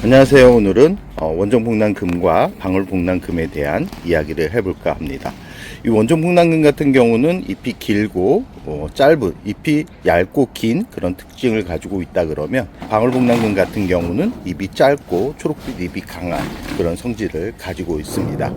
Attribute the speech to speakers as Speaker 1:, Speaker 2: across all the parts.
Speaker 1: 안녕하세요. 오늘은 원종복랑금과 방울복랑금에 대한 이야기를 해볼까 합니다. 이 원종복랑금 같은 경우는 잎이 길고 짧은, 잎이 얇고 긴 그런 특징을 가지고 있다 그러면, 방울복랑금 같은 경우는 잎이 짧고 초록빛 잎이 강한 그런 성질을 가지고 있습니다.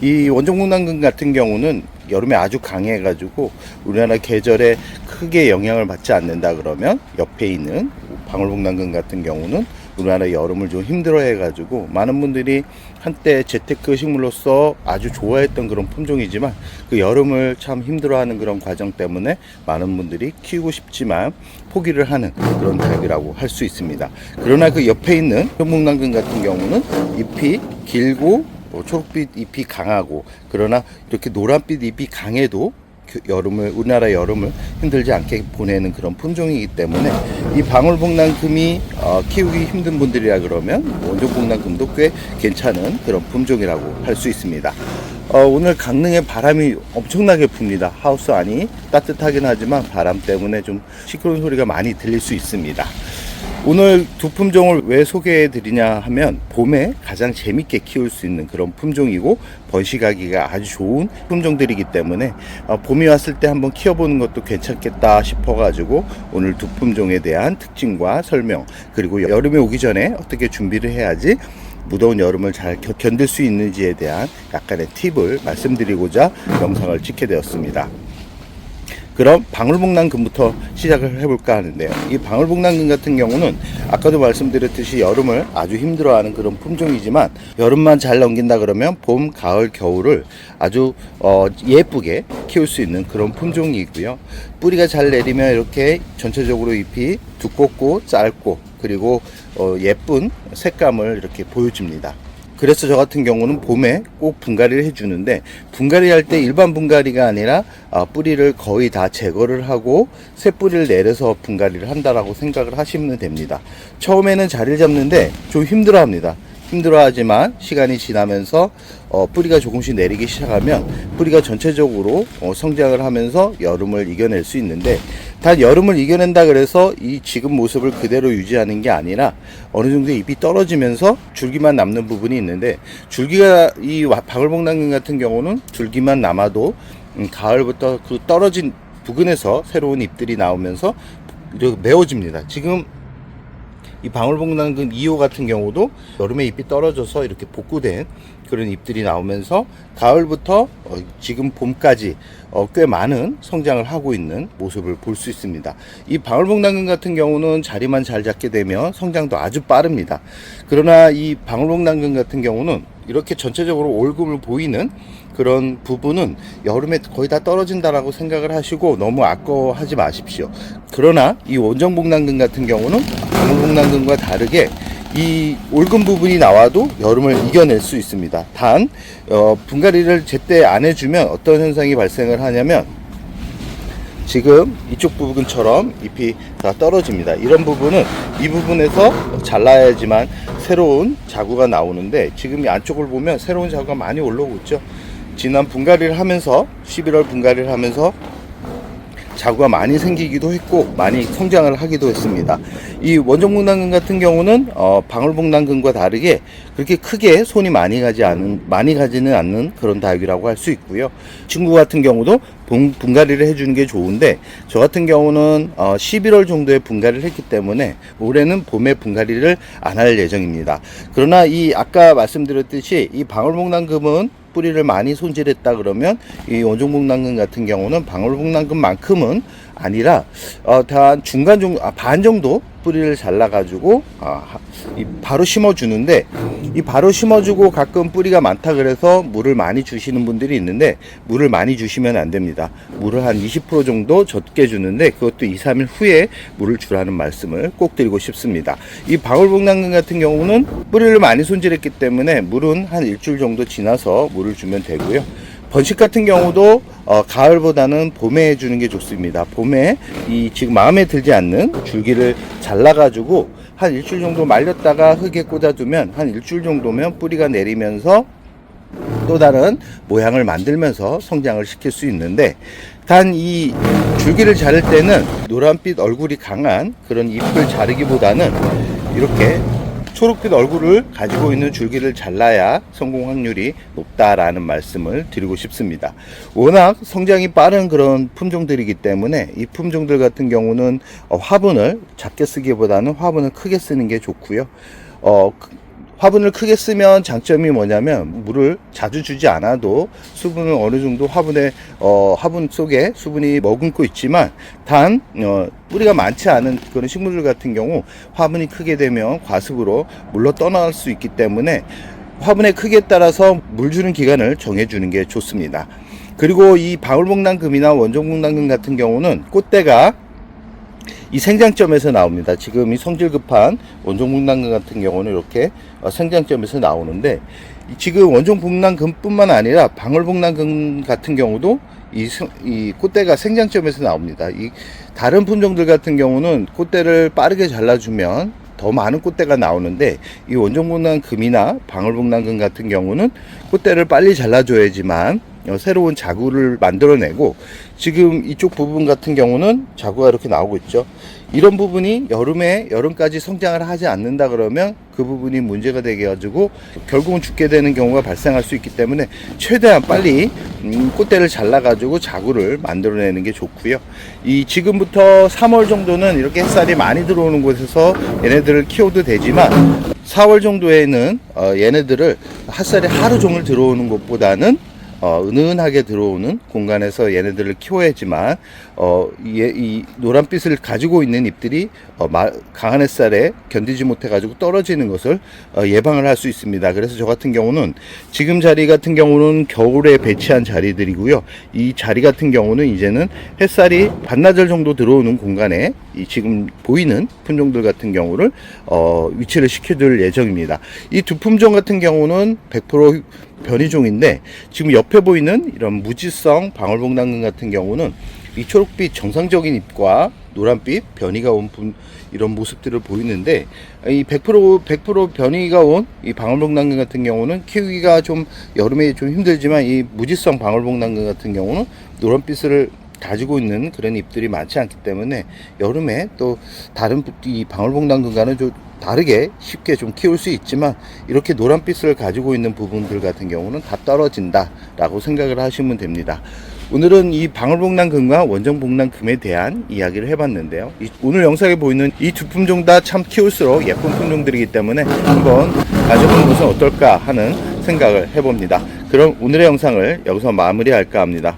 Speaker 1: 이 원종복랑금 같은 경우는 여름에 아주 강해 가지고 우리나라 계절에 크게 영향을 받지 않는다 그러면, 옆에 있는 방울복랑금 같은 경우는 우리나라 여름을 좀 힘들어해 가지고 많은 분들이 한때 재테크 식물로서 아주 좋아했던 그런 품종이지만, 그 여름을 참 힘들어하는 그런 과정 때문에 많은 분들이 키우고 싶지만 포기를 하는 그런 닭이라고 할 수 있습니다. 그러나 그 옆에 있는 현목남금 같은 경우는 잎이 길고 초록빛 잎이 강하고, 그러나 이렇게 노란빛 잎이 강해도 우리나라 여름을 힘들지 않게 보내는 그런 품종이기 때문에, 이 방울복랑금이 키우기 힘든 분들이라 그러면 원종복랑금도 꽤 괜찮은 그런 품종이라고 할 수 있습니다. 오늘 강릉에 바람이 엄청나게 붑니다. 하우스 안이 따뜻하긴 하지만 바람 때문에 좀 시끄러운 소리가 많이 들릴 수 있습니다. 오늘 두 품종을 왜 소개해 드리냐 하면, 봄에 가장 재밌게 키울 수 있는 그런 품종이고 번식하기가 아주 좋은 품종들이기 때문에 봄이 왔을 때 한번 키워보는 것도 괜찮겠다 싶어 가지고 오늘 두 품종에 대한 특징과 설명, 그리고 여름에 오기 전에 어떻게 준비를 해야지 무더운 여름을 잘 견딜 수 있는지에 대한 약간의 팁을 말씀드리고자 영상을 찍게 되었습니다. 그럼 방울복랑금부터 시작을 해볼까 하는데요. 이 방울복랑금 같은 경우는 아까도 말씀드렸듯이 여름을 아주 힘들어하는 그런 품종이지만, 여름만 잘 넘긴다 그러면 봄, 가을, 겨울을 아주 예쁘게 키울 수 있는 그런 품종이고요. 뿌리가 잘 내리면 이렇게 전체적으로 잎이 두껍고 짧고, 그리고 예쁜 색감을 이렇게 보여줍니다. 그래서 저 같은 경우는 봄에 꼭 분갈이를 해주는데, 분갈이 할 때 일반 분갈이가 아니라 뿌리를 거의 다 제거를 하고 새 뿌리를 내려서 분갈이를 한다라고 생각을 하시면 됩니다. 처음에는 자리를 잡는데 좀 힘들어합니다. 힘들어하지만 시간이 지나면서 뿌리가 조금씩 내리기 시작하면 뿌리가 전체적으로 성장을 하면서 여름을 이겨낼 수 있는데, 단 여름을 이겨낸다 그래서 이 지금 모습을 그대로 유지하는 게 아니라 어느 정도 잎이 떨어지면서 줄기만 남는 부분이 있는데, 줄기가 이 방울복랑금 같은 경우는 줄기만 남아도 가을부터 그 떨어진 부근에서 새로운 잎들이 나오면서 이렇게 메워집니다. 지금 이 방울복랑금 2호 같은 경우도 여름에 잎이 떨어져서 이렇게 복구된 그런 잎들이 나오면서 가을부터 지금 봄까지 꽤 많은 성장을 하고 있는 모습을 볼 수 있습니다. 이 방울복랑금 같은 경우는 자리만 잘 잡게 되면 성장도 아주 빠릅니다. 그러나 이 방울복랑금 같은 경우는 이렇게 전체적으로 올금을 보이는 그런 부분은 여름에 거의 다 떨어진다라고 생각을 하시고 너무 아까워하지 마십시오. 그러나 이 원종복랑금 같은 경우는 방울복랑금과 다르게 이 올금 부분이 나와도 여름을 이겨낼 수 있습니다. 단 분갈이를 제때 안 해주면 어떤 현상이 발생을 하냐면, 지금 이쪽 부분처럼 잎이 다 떨어집니다. 이런 부분은 이 부분에서 잘라야지만 새로운 자구가 나오는데, 지금 이 안쪽을 보면 새로운 자구가 많이 올라오고 있죠. 지난 분갈이를 하면서 11월 분갈이를 하면서 자구가 많이 생기기도 했고 많이 성장을 하기도 했습니다. 이 원종복랑금 같은 경우는 방울복랑금과 다르게 그렇게 크게 손이 많이 가지는 않는 그런 닭이라고 할 수 있고요. 친구 같은 경우도 분갈이를 해주는 게 좋은데, 저 같은 경우는 11월 정도에 분갈이를 했기 때문에 올해는 봄에 분갈이를 안 할 예정입니다. 그러나 이 아까 말씀드렸듯이 이 방울복랑금은 뿌리를 많이 손질했다 그러면, 이 원종복랑금 같은 경우는 방울복랑금만큼은 아니라 단 중간 정도, 반 정도 뿌리를 잘라 가지고 바로 심어 주는데, 이 바로 심어 주고 가끔 뿌리가 많다 그래서 물을 많이 주시는 분들이 있는데, 물을 많이 주시면 안 됩니다. 물을 한 20% 정도 적게 주는데, 그것도 2, 3일 후에 물을 주라는 말씀을 꼭 드리고 싶습니다. 이 방울복랑금 같은 경우는 뿌리를 많이 손질했기 때문에 물은 한 일주일 정도 지나서 물을 주면 되고요. 번식 같은 경우도 가을보다는 봄에 해주는 게 좋습니다. 봄에 이 지금 마음에 들지 않는 줄기를 잘라가지고 한 일주일 정도 말렸다가 흙에 꽂아두면 한 일주일 정도면 뿌리가 내리면서 또 다른 모양을 만들면서 성장을 시킬 수 있는데, 단 이 줄기를 자를 때는 노란빛 얼굴이 강한 그런 잎을 자르기보다는 이렇게 초록빛 얼굴을 가지고 있는 줄기를 잘라야 성공 확률이 높다라는 말씀을 드리고 싶습니다. 워낙 성장이 빠른 그런 품종들이기 때문에 이 품종들 같은 경우는 화분을 작게 쓰기보다는 화분을 크게 쓰는 게 좋고요. 화분을 크게 쓰면 장점이 뭐냐면 물을 자주 주지 않아도 수분을 어느 정도 화분 속에 수분이 머금고 있지만 단 뿌리가 많지 않은 그런 식물들 같은 경우 화분이 크게 되면 과습으로 물러 떠날 수 있기 때문에 화분의 크기에 따라서 물 주는 기간을 정해 주는 게 좋습니다. 그리고 이 방울복랑금이나 원종복랑금 같은 경우는 꽃대가 이 생장점에서 나옵니다. 지금 이 성질 급한 원종복랑금 같은 경우는 이렇게 생장점에서 나오는데, 지금 원종복랑금 뿐만 아니라 방울복랑금 같은 경우도 이 꽃대가 생장점에서 나옵니다. 이 다른 품종들 같은 경우는 꽃대를 빠르게 잘라주면 더 많은 꽃대가 나오는데, 이 원종복랑금이나 방울복랑금 같은 경우는 꽃대를 빨리 잘라줘야지만 새로운 자구를 만들어내고, 지금 이쪽 부분 같은 경우는 자구가 이렇게 나오고 있죠. 이런 부분이 여름까지 성장을 하지 않는다 그러면 그 부분이 문제가 되게 가지고 결국은 죽게 되는 경우가 발생할 수 있기 때문에 최대한 빨리 꽃대를 잘라 가지고 자구를 만들어내는 게 좋고요. 이 지금부터 3월 정도는 이렇게 햇살이 많이 들어오는 곳에서 얘네들을 키워도 되지만, 4월 정도에는 얘네들을 햇살이 하루 종일 들어오는 것보다는 은은하게 들어오는 공간에서 얘네들을 키워야지만 이 노란빛을 가지고 있는 잎들이 강한 햇살에 견디지 못해 가지고 떨어지는 것을 예방을 할 수 있습니다. 그래서 저 같은 경우는 지금 자리 같은 경우는 겨울에 배치한 자리들이고요. 이 자리 같은 경우는 이제는 햇살이 반나절 정도 들어오는 공간에 이 지금 보이는 품종들 같은 경우를 위치를 시켜둘 예정입니다. 이 두 품종 같은 경우는 100% 변이종인데, 지금 옆에 보이는 이런 무지성 방울복랑금 같은 경우는 이 초록빛 정상적인 잎과 노란빛 변이가 온 이런 모습들을 보이는데, 이 100% 변이가 온 이 방울복랑금 같은 경우는 키우기가 좀 여름에 좀 힘들지만, 이 무지성 방울복랑금 같은 경우는 노란빛을 가지고 있는 그런 잎들이 많지 않기 때문에 여름에 또 다른 이 방울복랑금과는 좀 다르게 쉽게 좀 키울 수 있지만, 이렇게 노란빛을 가지고 있는 부분들 같은 경우는 다 떨어진다 라고 생각을 하시면 됩니다. 오늘은 이 방울복랑금과 원종복랑금에 대한 이야기를 해봤는데요. 오늘 영상에 보이는 이 두 품종 다 참 키울수록 예쁜 품종들이기 때문에 한번 가져보는 것은 어떨까 하는 생각을 해봅니다. 그럼 오늘의 영상을 여기서 마무리할까 합니다.